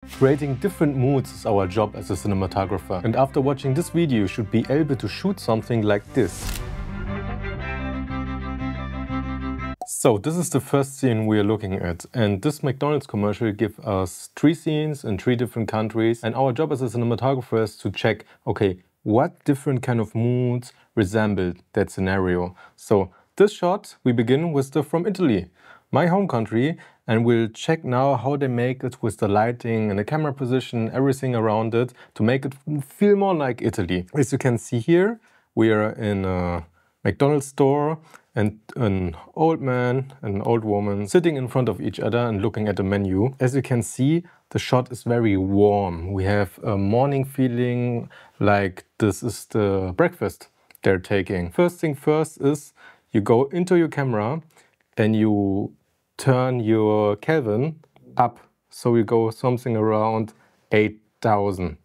Creating different moods is our job as a cinematographer, and after watching this video you should be able to shoot something like this. So this is the first scene we are looking at, and this McDonald's commercial gives us 3 scenes in 3 different countries, and our job as a cinematographer is to check, okay, what different kind of moods resemble that scenario. So this shot we begin with from Italy, my home country, and we'll check now how they make it with the lighting and the camera position, everything around it, to make it feel more like Italy. As you can see here, we are in a McDonald's store, and an old man and an old woman sitting in front of each other and looking at the menu. As you can see, the shot is very warm. We have a morning feeling, like this is the breakfast they're taking. First thing first is you go into your camera and you turn your Kelvin up. So you go something around 8,000.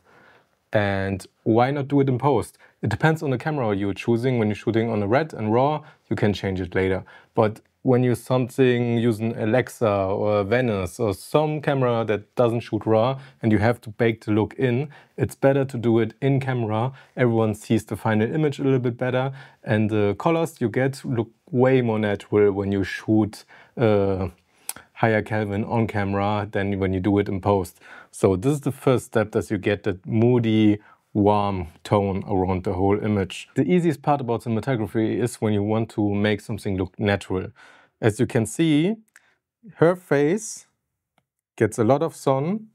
And why not do it in post? It depends on the camera you're choosing. When you're shooting on a red and raw, you can change it later. But when you're using Alexa or Venice or some camera that doesn't shoot raw and you have to bake the look in, it's better to do it in camera. Everyone sees the final image a little bit better, and the colors you get look way more natural when you shoot higher Kelvin on camera than when you do it in post. So this is the first step, that you get that moody, warm tone around the whole image. The easiest part about cinematography is when you want to make something look natural. As you can see, her face gets a lot of sun,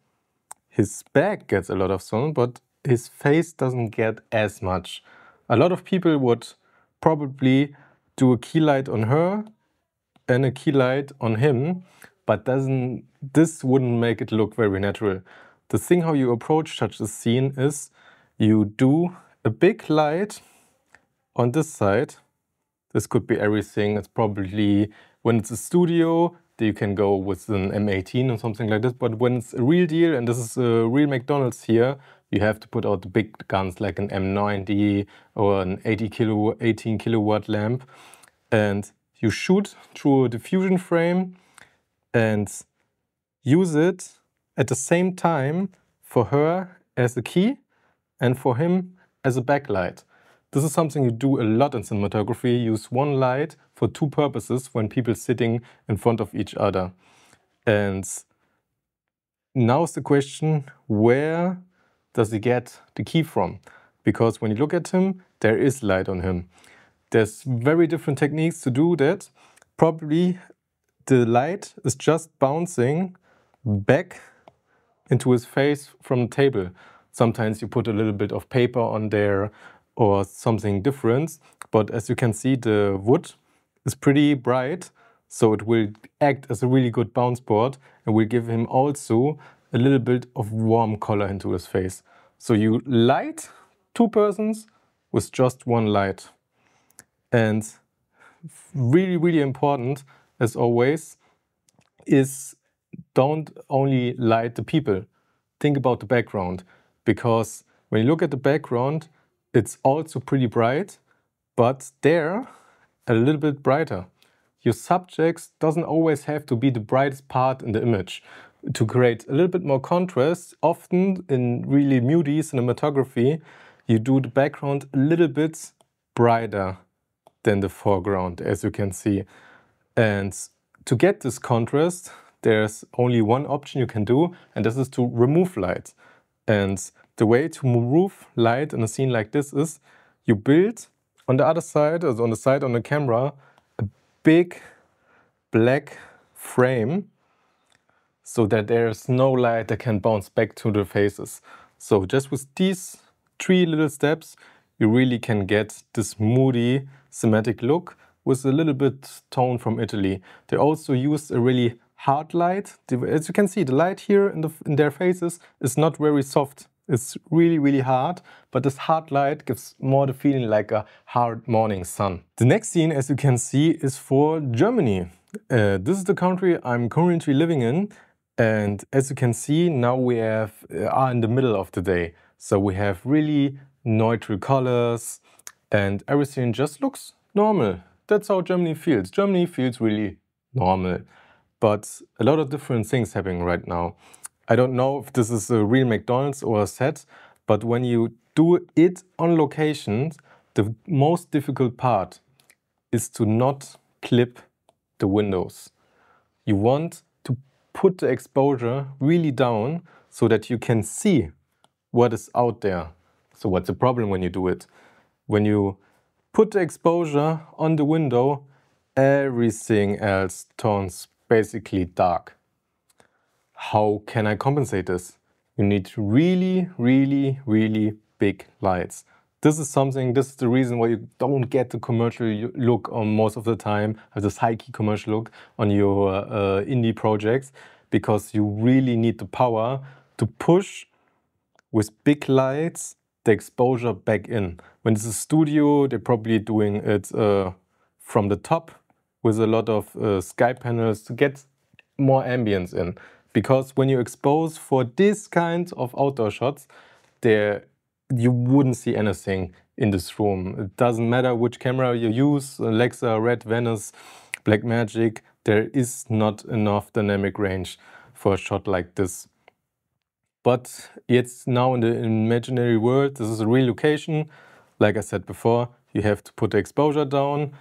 his back gets a lot of sun, but his face doesn't get as much. A lot of people would probably do a key light on her and a key light on him, but this wouldn't make it look very natural. The thing how you approach such a scene is you do a big light on this side. This could be everything. It's probably, when it's a studio, you can go with an M18 or something like this, but when it's a real deal, and this is a real McDonald's here, you have to put out the big guns like an M90 or an 18 kilowatt lamp, and you shoot through a diffusion frame and use it at the same time for her as a key and for him as a backlight. This is something you do a lot in cinematography. Use one light for 2 purposes when people sitting in front of each other. And now is the question, where does he get the key from? Because when you look at him, there is light on him. There's very different techniques to do that. Probably the light is just bouncing back into his face from the table. Sometimes you put a little bit of paper on there or something different, but as you can see, the wood is pretty bright, so it will act as a really good bounce board and will give him also a little bit of warm color into his face. So you light 2 persons with just one light. And really, really important, as always, is don't only light the people. Think about the background, because when you look at the background, it's also pretty bright, but they're a little bit brighter. Your subjects doesn't always have to be the brightest part in the image. To create a little bit more contrast, often in really moody cinematography, you do the background a little bit brighter than the foreground, as you can see. And to get this contrast, there's only one option you can do, and this is to remove light. And the way to remove light in a scene like this is you build on the other side, or on the side on the camera, a big black frame so that there's no light that can bounce back to the faces. So just with these 3 little steps, you really can get this moody, cinematic look with a little bit tone from Italy. They also use a really hard light. As you can see, the light here in their faces is not very soft. It's really, really hard, but this hard light gives more the feeling like a hard morning sun. The next scene, as you can see, is for Germany. This is the country I'm currently living in, and as you can see, now we are in the middle of the day. So we have really neutral colors, and everything just looks normal. That's how Germany feels. Germany feels really normal, but a lot of different things happening right now. I don't know if this is a real McDonald's or a set, but when you do it on locations, the most difficult part is to not clip the windows. You want to put the exposure really down so that you can see what is out there. So what's the problem when you do it? When you put the exposure on the window, everything else turns basically dark. How can I compensate this? You need really, really, really big lights. This is the reason why you don't get the commercial look on most of the time, have this high-key commercial look on your indie projects, because you really need the power to push with big lights the exposure back in. When it's a studio, they're probably doing it from the top with a lot of sky panels to get more ambience in. Because when you expose for this kind of outdoor shots, you wouldn't see anything in this room. It doesn't matter which camera you use, Alexa, Red, Venice, Blackmagic, there is not enough dynamic range for a shot like this. But it's now in the imaginary world, this is a real location. Like I said before, you have to put the exposure down.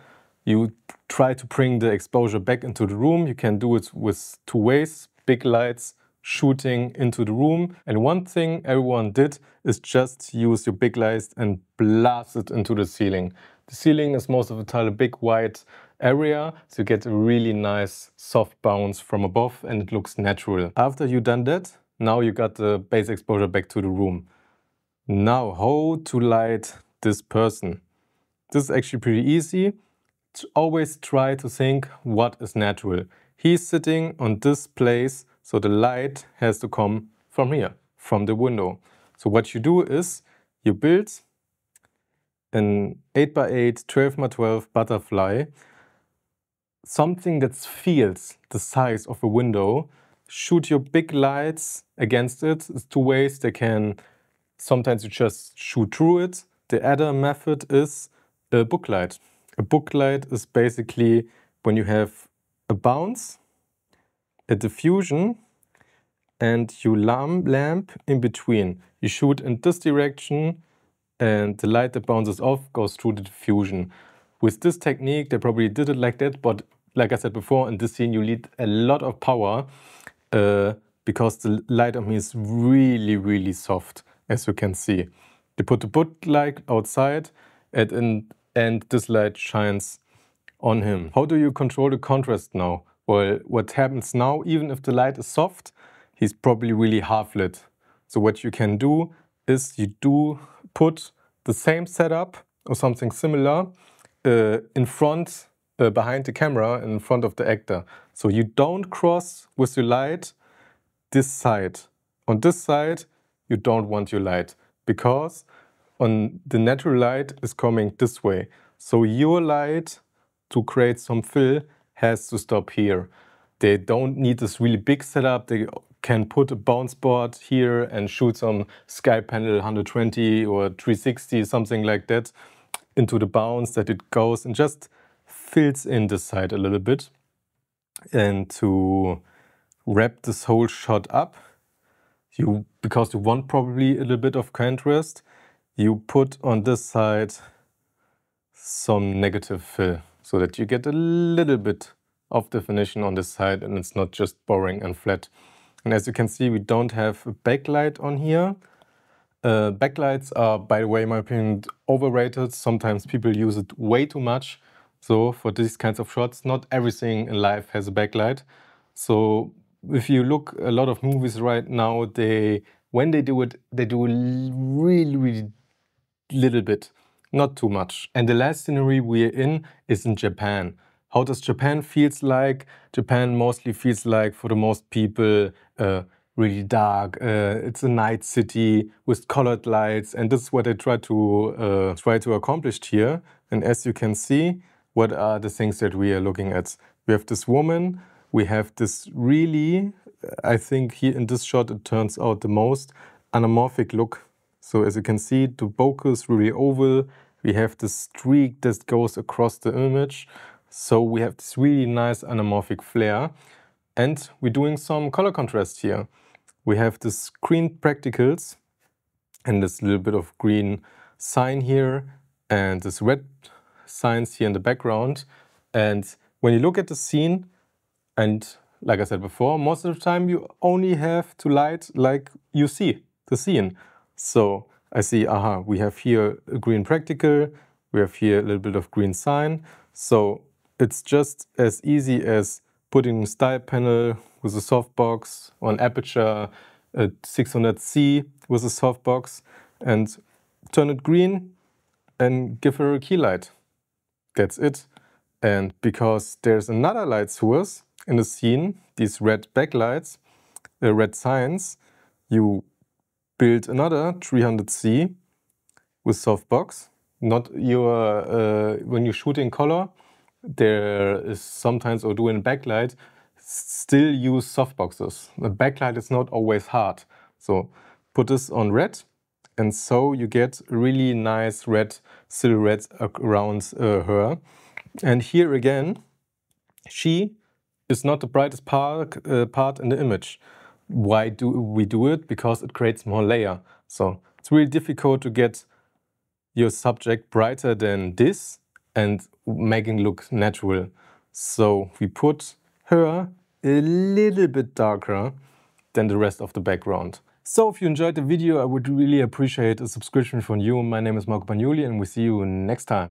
You try to bring the exposure back into the room. You can do it with two ways, big lights shooting into the room. And one thing everyone did is just use your big lights and blast it into the ceiling. The ceiling is most of the time a big white area, so you get a really nice soft bounce from above and it looks natural. After you've done that, now you got the base exposure back to the room. Now, how to light this person? This is actually pretty easy. Always try to think what is natural. He's sitting on this place, so the light has to come from here, from the window. So what you do is you build an 8x8, 12x12 butterfly, something that feels the size of a window. Shoot your big lights against it. It's two ways. Sometimes you just shoot through it. The other method is a booklight. A booklight is basically when you have a bounce, a diffusion, and you lamp in between. You shoot in this direction and the light that bounces off goes through the diffusion. With this technique, they probably did it like that, but like I said before, in this scene you need a lot of power because the light on me is really, really soft, as you can see. They put the booklight outside and this light shines on him. How do you control the contrast now? Well, what happens now, even if the light is soft, he's probably really half lit. So what you can do is you do put the same setup or something similar in front, behind the camera, in front of the actor. So you don't cross with your light this side. On this side, you don't want your light because on the natural light is coming this way. So your light to create some fill has to stop here. They don't need this really big setup. They can put a bounce board here and shoot some sky panel 120 or 360, something like that, into the bounce that it goes and just fills in this side a little bit. And to wrap this whole shot up, because you want probably a little bit of contrast, you put on this side some negative fill so that you get a little bit of definition on this side and it's not just boring and flat. And as you can see, we don't have a backlight on here. Backlights are, by the way, in my opinion, overrated. Sometimes people use it way too much. So for these kinds of shots, not everything in life has a backlight. So if you look a lot of movies right now, when they do it, they do a really, really little bit, not too much. And the last scenery we're in is in Japan. How does Japan feels like? Japan mostly feels like, for the most people, really dark. It's a night city with colored lights, and this is what I try to accomplish here. And as you can see, what are the things that we are looking at? We have this woman. We have this really, I think here in this shot it turns out the most anamorphic look. So as you can see, the bokeh is really oval. We have this streak that goes across the image. So we have this really nice anamorphic flare. And we're doing some color contrast here. we have this green practicals and this little bit of green sign here and this red signs here in the background. And when you look at the scene, and like I said before, most of the time you only have to light like you see the scene. So I see, aha, we have here a green practical, we have here a little bit of green sign. So it's just as easy as putting a style panel with a softbox on aperture, a 600C with a softbox, and turn it green and give her a key light. That's it. And because there's another light source in the scene, these red backlights, red signs, you build another 300C with softbox. Not your when you shoot in color, there is sometimes, or do in backlight, still use softboxes. The backlight is not always hard. So put this on red, and so you get really nice red silhouette around her. And here again, she is not the brightest part in the image. Why do we do it? Because it creates more layer. So it's really difficult to get your subject brighter than this and making look natural. So we put her a little bit darker than the rest of the background. So if you enjoyed the video, I would really appreciate a subscription from you. My name is Marco Bagnoli and we see you next time.